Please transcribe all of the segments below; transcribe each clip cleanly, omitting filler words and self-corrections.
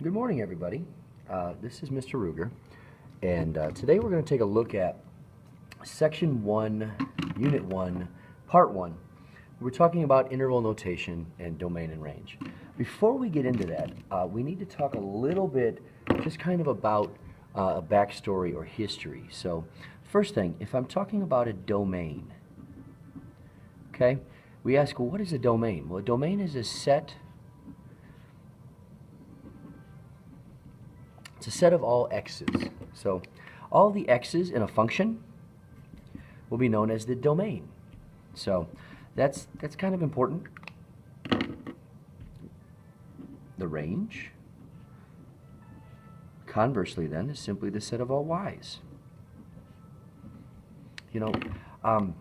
Good morning, everybody. This is Mr. Ruger, and today we're going to take a look at Section 1, Unit 1, Part 1. We're talking about interval notation and domain and range. Before we get into that, we need to talk a little bit just kind of about a backstory or history. So, first thing, if I'm talking about a domain, okay, we ask, well, what is a domain? Well, a domain is a set. It's a set of all x's. So all the x's in a function will be known as the domain. So that's kind of important. The range, conversely then, is simply the set of all y's. You know,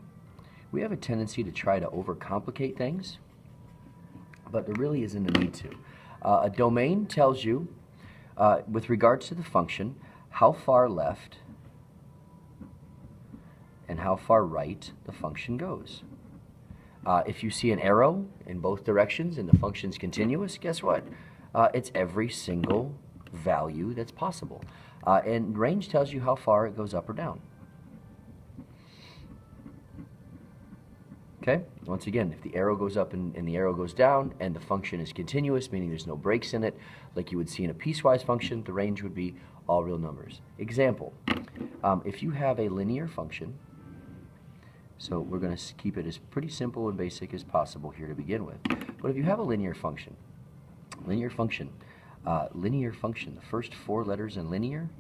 we have a tendency to try to overcomplicate things, but there really isn't a need to. A domain tells you, with regards to the function, how far left and how far right the function goes. If you see an arrow in both directions and the function's continuous, guess what? It's every single value that's possible. And range tells you how far it goes up or down. Okay, once again, if the arrow goes up and the arrow goes down and the function is continuous, meaning there's no breaks in it, like you would see in a piecewise function, the range would be all real numbers. Example, if you have a linear function, so we're going to keep it as pretty simple and basic as possible here to begin with, but if you have a linear function, the first four letters in linear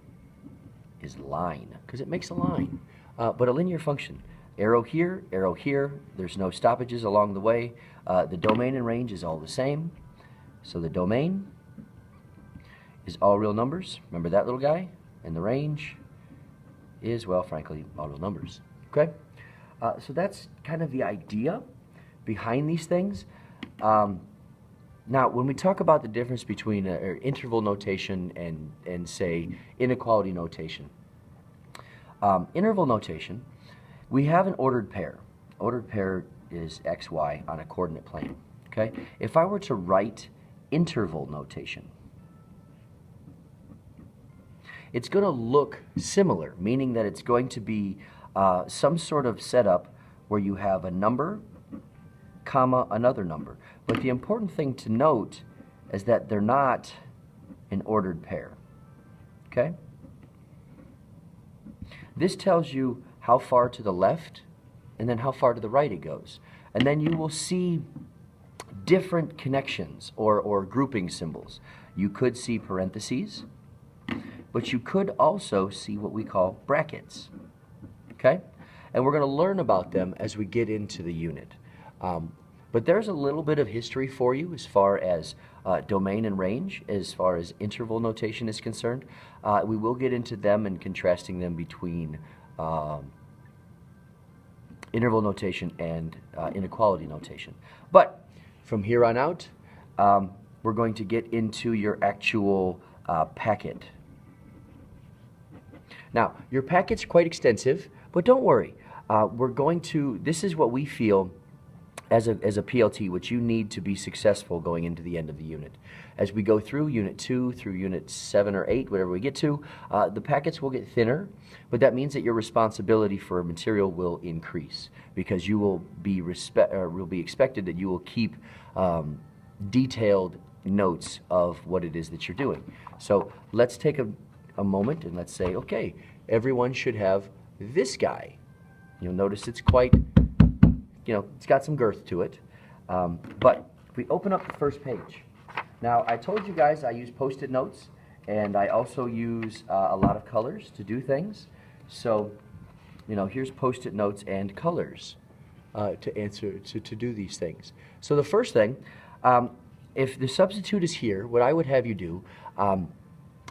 is line, because it makes a line, but a linear function, arrow here, there's no stoppages along the way. The domain and range is all the same. So the domain is all real numbers. Remember that little guy? And the range is, well, frankly, all real numbers. Okay? So that's kind of the idea behind these things. Now, when we talk about the difference between interval notation and say, inequality notation, interval notation, we have an ordered pair. Ordered pair is x, y on a coordinate plane. Okay? If I were to write interval notation, it's going to look similar, meaning that it's going to be some sort of setup where you have a number, comma, another number. But the important thing to note is that they're not an ordered pair. Okay? This tells you how far to the left and then how far to the right it goes. And then you will see different connections or grouping symbols. You could see parentheses, but you could also see what we call brackets. Okay? And we're going to learn about them as we get into the unit. But there's a little bit of history for you as far as domain and range, as far as interval notation is concerned. We will get into them and contrasting them between interval notation and inequality notation. But from here on out, we're going to get into your actual packet. Now, your packet's quite extensive, but don't worry. This is what we feel as a PLT, which you need to be successful going into the end of the unit. As we go through Unit 2 through Unit 7 or 8, whatever we get to, the packets will get thinner, but that means that your responsibility for material will increase because you will be expected that you will keep detailed notes of what it is that you're doing. So let's take a moment and let's say, okay, everyone should have this guy. You'll notice it's quite, it's got some girth to it. But if we open up the first page. Now, I told you guys I use Post-it notes, and I also use a lot of colors to do things. So, here's Post-it notes and colors to do these things. So the first thing, if the substitute is here, what I would have you do,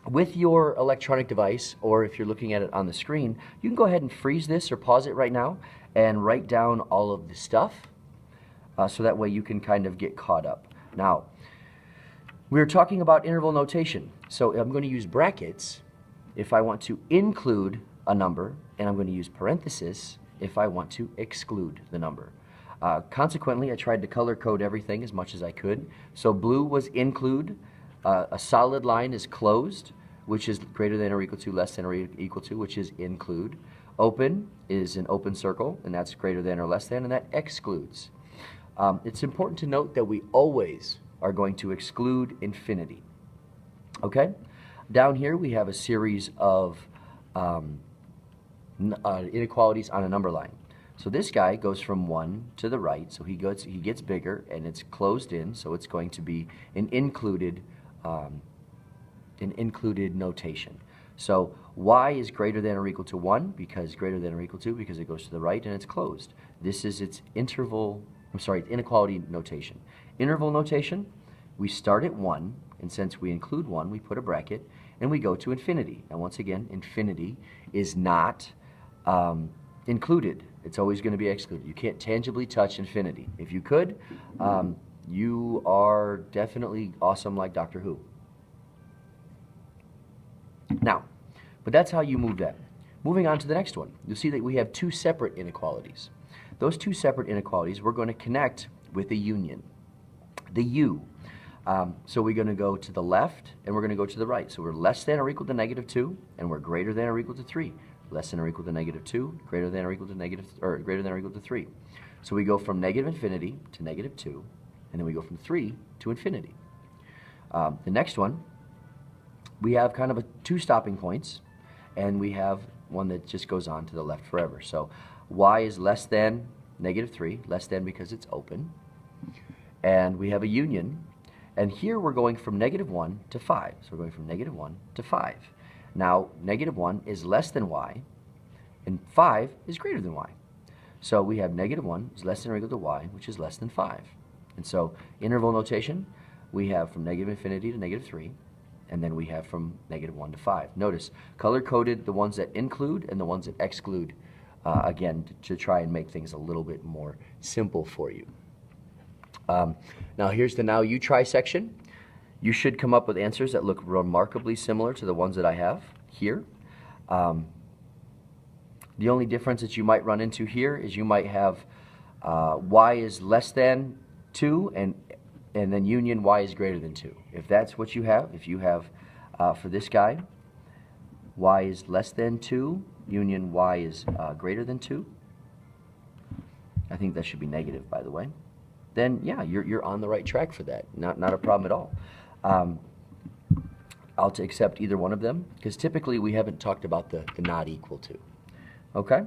with your electronic device, or if you're looking at it on the screen, you can go ahead and freeze this or pause it right now and write down all of the stuff so that way you can kind of get caught up. Now, we're talking about interval notation, so I'm going to use brackets if I want to include a number, and I'm going to use parenthesis if I want to exclude the number. Consequently, I tried to color code everything as much as I could. So blue was include, A solid line is closed, which is greater than or equal to, less than or equal to, which is include. Open is an open circle, and that's greater than or less than, and that excludes. It's important to note that we always are going to exclude infinity. Okay? Down here we have a series of inequalities on a number line. So this guy goes from 1 to the right, so he gets bigger, and it's closed in, so it's going to be an included notation. So y is greater than or equal to 1 because greater than or equal to because it goes to the right and it's closed. This is its inequality notation. Interval notation, we start at 1, and since we include 1, we put a bracket, and we go to infinity. Now once again, infinity is not included. It's always going to be excluded. You can't tangibly touch infinity. If you could, you are definitely awesome like Doctor Who. Now, but that's how you move that. Moving on to the next one, you'll see that we have two separate inequalities. Those two separate inequalities we're going to connect with a union. The U. So we're going to go to the left and we're going to go to the right. So we're less than or equal to -2, and we're greater than or equal to 3. Less than or equal to -2, greater than or equal to greater than or equal to 3. So we go from negative infinity to -2, and then we go from 3 to infinity. The next one, we have kind of two stopping points, and we have one that just goes on to the left forever. So y is less than -3, less than because it's open, and we have a union, and here we're going from -1 to 5. So we're going from -1 to 5. Now, -1 is less than y, and 5 is greater than y. So we have -1 is less than or equal to y, which is less than 5. And so interval notation, we have from negative infinity to -3, and then we have from -1 to 5. Notice, color-coded the ones that include and the ones that exclude, again, to try and make things a little bit more simple for you. Now here's the now you try section. You should come up with answers that look remarkably similar to the ones that I have here. The only difference that you might run into here is you might have y is less than 2 and then union y is greater than 2. If that's what you have, if you have for this guy, y is less than 2, union y is greater than 2. I think that should be negative, by the way. Then yeah, you're on the right track for that. Not a problem at all. I'll accept either one of them because typically we haven't talked about the not equal to. Okay?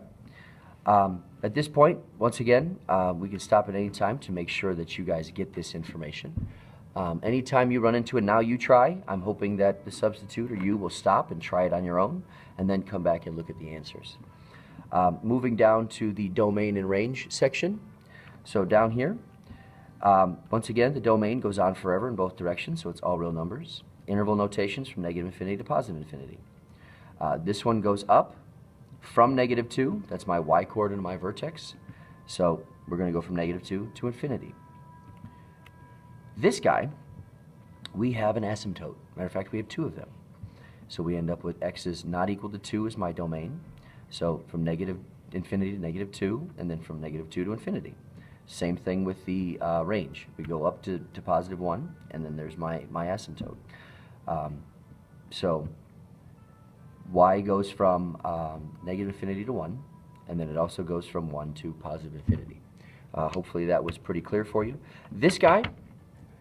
At this point, once again, we can stop at any time to make sure that you guys get this information. Anytime you run into a now you try, I'm hoping that the substitute or you will stop and try it on your own and then come back and look at the answers. Moving down to the domain and range section. So down here, once again, the domain goes on forever in both directions, so it's all real numbers. Interval notations from negative infinity to positive infinity. This one goes up from -2, that's my y-coordinate of my vertex, so we're going to go from -2 to infinity. This guy, we have an asymptote. Matter of fact, we have two of them. So we end up with x is not equal to 2 is my domain, so from negative infinity to -2, and then from -2 to infinity. Same thing with the range. We go up to +1, and then there's my asymptote. So y goes from negative infinity to 1, and then it also goes from 1 to positive infinity. Hopefully that was pretty clear for you. This guy,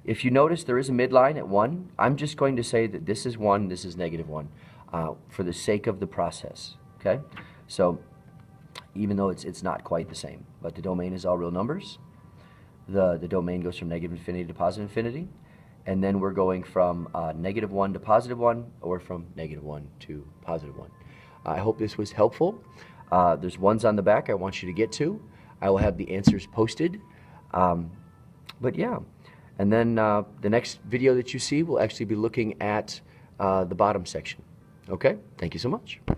if you notice there is a midline at 1, I'm just going to say that this is 1, this is -1, for the sake of the process. Okay? So even though it's not quite the same, but the domain is all real numbers. The domain goes from negative infinity to positive infinity, and then we're going from -1 to +1, or from -1 to +1. I hope this was helpful. There's ones on the back I want you to get to. I will have the answers posted. But yeah, and then the next video that you see will actually be looking at the bottom section. Okay? Thank you so much.